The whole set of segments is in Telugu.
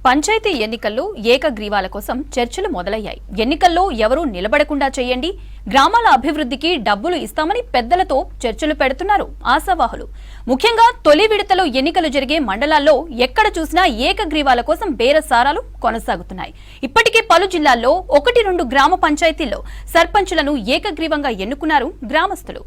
పంచాయతీ ఎన్నికల్లో ఏకగ్రీవాల కోసం చర్చలు మొదలయ్యాయి. ఎన్నికల్లో ఎవరూ నిలబడకుండా చేయండి, గ్రామాల అభివృద్ధికి డబ్బులు ఇస్తామని పెద్దలతో చర్చలు పెడుతున్నారు ఆశావాహులు. ముఖ్యంగా తొలి విడతలో ఎన్నికలు జరిగే మండలాల్లో ఎక్కడ చూసినా ఏకగ్రీవాల కోసం బేరసారాలు కొనసాగుతున్నాయి. ఇప్పటికే పలు జిల్లాల్లో 1-2 గ్రామ పంచాయతీల్లో సర్పంచులను ఏకగ్రీవంగా ఎన్నుకున్నారు గ్రామస్తులు.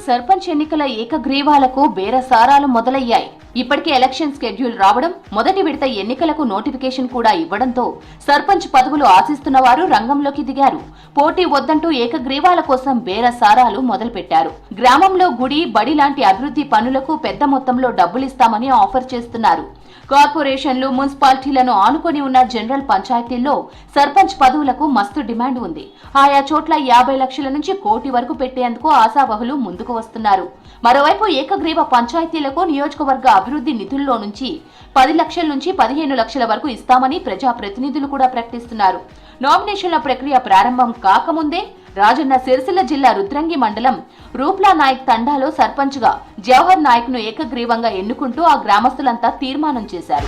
సర్పంచ్ ఎన్నికల ఏకగ్రీవాలకు బేరసారాలు మొదలయ్యాయి. ఇప్పటికే ఎలక్షన్ స్కెడ్యూల్ రావడం, మొదటి విడత ఎన్నికలకు నోటిఫికేషన్ కూడా ఇవ్వడంతో సర్పంచ్ పదవులు ఆశిస్తున్న వారు రంగంలోకి దిగారు. పోటీ వద్దంటూ ఏకగ్రీవాల కోసం బేరసారాలు మొదలుపెట్టారు. గ్రామంలో గుడి, బడి లాంటి అభివృద్ధి పనులకు పెద్ద మొత్తంలో డబ్బులిస్తామని ఆఫర్ చేస్తున్నారు. కార్పొరేషన్లు, మున్సిపాలిటీలను ఆనుకొని ఉన్న జనరల్ పంచాయతీల్లో సర్పంచ్ పదవులకు మస్తు డిమాండ్ ఉంది. ఆయా చోట్ల 50 లక్షల నుంచి కోటి వరకు పెట్టేందుకు ఆశావహులు ముందుకు వస్తున్నారు. మరోవైపు ఏకగ్రీవ పంచాయతీలకు నియోజకవర్గ అభివృద్ధి నిధుల్లో నుంచి 10 లక్షల నుంచి 15 లక్షల వరకు ఇస్తామని ప్రజాప్రతినిధులు కూడా ప్రకటిస్తున్నారు. నామినేషన్ల ప్రక్రియ ప్రారంభం కాకముందే రాజన్న సిరిసిల్ల జిల్లా రుద్రంగి మండలం రూప్లా నాయక్ తండాలో సర్పంచ్ గా జవహర్ నాయక్ ను ఏకగ్రీవంగా ఎన్నుకుంటూ ఆ గ్రామస్తులంతా తీర్మానం చేశారు.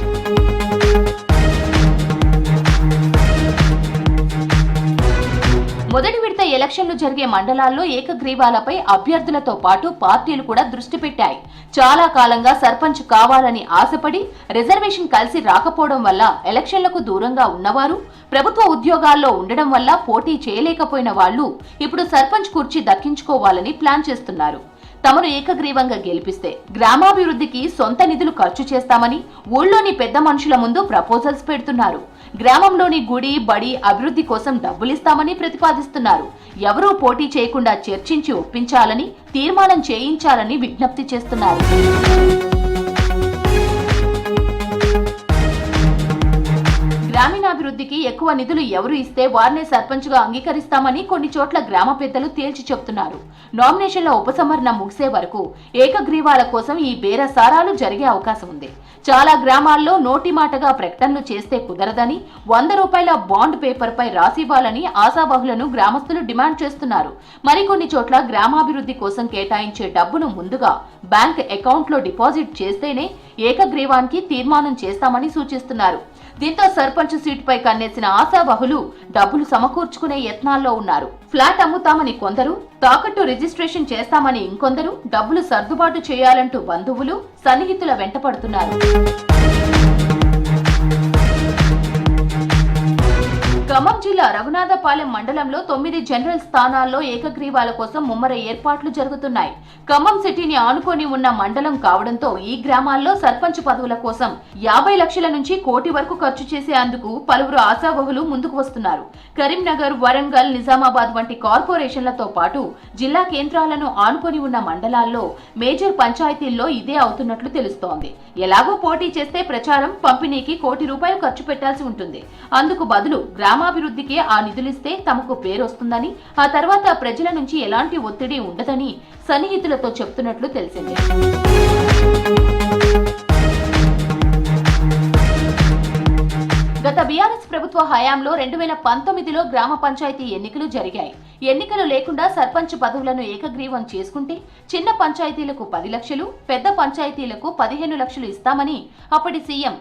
మొదటి విడత ఎలక్షన్లు జరిగే మండలాల్లో ఏకగ్రీవాలపై అభ్యర్థులతో పాటు పార్టీలు కూడా దృష్టి పెట్టాయి. చాలా కాలంగా సర్పంచ్ కావాలని ఆశపడి రిజర్వేషన్ కలిసి రాకపోవడం వల్ల ఎలక్షన్లకు దూరంగా ఉన్నవారు, ప్రభుత్వ ఉద్యోగాల్లో ఉండడం వల్ల పోటీ చేయలేకపోయిన వాళ్లు ఇప్పుడు సర్పంచ్ కుర్చీ దక్కించుకోవాలని ప్లాన్ చేస్తున్నారు. తమను ఏకగ్రీవంగా గెలిపిస్తే గ్రామాభివృద్ధికి సొంత నిధులు ఖర్చు చేస్తామని ఊళ్ళోని పెద్ద మనుషుల ముందు ప్రపోజల్స్ పెడుతున్నారు. గ్రామంలోని గుడి, బడి అభివృద్ధి కోసం డబ్బులిస్తామని ప్రతిపాదిస్తున్నారు. ఎవరూ పోటీ చేయకుండా చర్చించి ఒప్పించాలని, తీర్మానం చేయించాలని విజ్ఞప్తి చేస్తున్నారు. గ్రామీణాభివృద్ధికి ఎక్కువ నిధులు ఎవరు ఇస్తే వారినే సర్పంచ్ గా అంగీకరిస్తామని కొన్ని చోట్ల గ్రామ పెద్దలు తేల్చి చెబుతున్నారు. నామినేషన్ల ఉపసంహరణ ముగిసే వరకు ఏకగ్రీవాల కోసం ఈ బేరసారాలు జరిగే అవకాశం ఉంది. చాలా గ్రామాల్లో నోటి మాటగా ప్రకటనలు చేస్తే కుదరదని 100 రూపాయల బాండ్ పేపర్ పై రాసివ్వాలని ఆశావహులను గ్రామస్తులు డిమాండ్ చేస్తున్నారు. మరికొన్ని చోట్ల గ్రామాభివృద్ధి కోసం కేటాయించే డబ్బును ముందుగా బ్యాంక్ అకౌంట్ లో డిపాజిట్ చేస్తేనే ఏకగ్రీవానికి తీర్మానం చేస్తామని సూచిస్తున్నారు. దీంతో సర్పంచ్ సీటుపై కన్నేసిన ఆశావహులు డబ్బులు సమకూర్చుకునే యత్నాల్లో ఉన్నారు. ఫ్లాట్ అమ్ముతామని కొందరు, తాకట్టు రిజిస్ట్రేషన్ చేస్తామని ఇంకొందరు, డబ్బులు సర్దుబాటు చేయాలంటూ బంధువులు, సన్నిహితుల వెంటపడుతున్నారు. ఖమ్మం జిల్లా రఘునాథపాలెం మండలంలో 9 జనరల్ స్థానాల్లో ఏకగ్రీవాల కోసం ముమ్మర ఏర్పాట్లు జరుగుతున్నాయి. ఖమ్మం సిటీని ఆనుకొని ఉన్న మండలం కావడంతో ఈ గ్రామాల్లో సర్పంచ్ పదవుల కోసం 50 లక్షల నుంచి కోటి వరకు ఖర్చు చేసేందుకు పలువురు ఆశావహులు ముందుకు వస్తున్నారు. కరీంనగర్, వరంగల్, నిజామాబాద్ వంటి కార్పొరేషన్లతో పాటు జిల్లా కేంద్రాలను ఆనుకొని ఉన్న మండలాల్లో మేజర్ పంచాయతీల్లో ఇదే అవుతున్నట్లు తెలుస్తోంది. ఎలాగో పోటీ చేస్తే ప్రచారం, పంపిణీకి కోటి రూపాయలు ఖర్చు పెట్టాల్సి ఉంటుంది. అందుకు బదులు గ్రామాభివృద్ధికి ఆ నిధులిస్తే తమకు పేరొస్తుందని, ఆ తర్వాత ప్రజల నుంచి ఎలాంటి ఒత్తిడి ఉండదని సన్నిహితులతో చెప్తున్నట్లు తెలిసింది. గత బీఆర్ఎస్ ప్రభుత్వ హయాంలో 2019లో గ్రామ పంచాయతీ ఎన్నికలు జరిగాయి. ఎన్నికలు లేకుండా సర్పంచ్ పదవులను ఏకగ్రీవం చేసుకుంటే చిన్న పంచాయతీలకు 10 లక్షలు, పెద్ద పంచాయతీలకు 15 లక్షలు ఇస్తామని అప్పటి సీఎం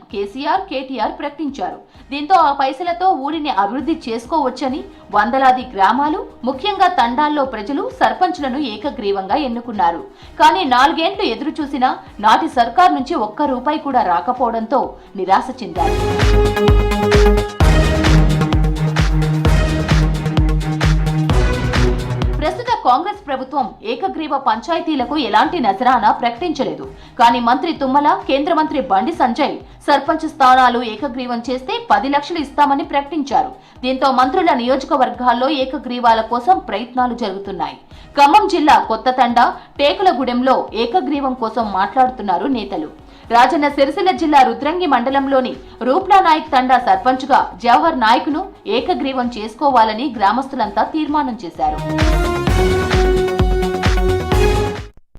కేటీఆర్ ప్రకటించారు. దీంతో ఆ పైసలతో ఊరిని అభివృద్ధి చేసుకోవచ్చని వందలాది గ్రామాలు, ముఖ్యంగా తండాల్లో ప్రజలు సర్పంచ్లను ఏకగ్రీవంగా ఎన్నుకున్నారు. కానీ 4 ఏళ్లు ఎదురు చూసినా నాటి సర్కార్ నుంచి ఒక్క రూపాయి కూడా రాకపోవడంతో నిరాశ చెందారు. ప్రస్తుత కాంగ్రెస్ ప్రభుత్వం ఏకగ్రీవ పంచాయతీలకు ఎలాంటి నజరానా ప్రకటించలేదు. కానీ మంత్రి తుమ్మల, కేంద్ర మంత్రి బండి సంజయ్ సర్పంచ్ స్థానాలు ఏకగ్రీవం చేస్తే 10 లక్షలు ఇస్తామని ప్రకటించారు. దీంతో మంత్రుల నియోజకవర్గాల్లో ఏకగ్రీవాల కోసం ప్రయత్నాలు జరుగుతున్నాయి. ఖమ్మం జిల్లా కొత్తతండ, టేకులగూడెంలో ఏకగ్రీవం కోసం మాట్లాడుతున్నారు నేతలు. రాజన్న సిరిసిల్ల జిల్లా రుద్రంగి మండలంలోని రూప్లా నాయక్ తండా సర్పంచ్ గా జవహర్ నాయక్ ను ఏకగ్రీవం చేసుకోవాలని గ్రామస్తులంతా తీర్మానం చేశారు.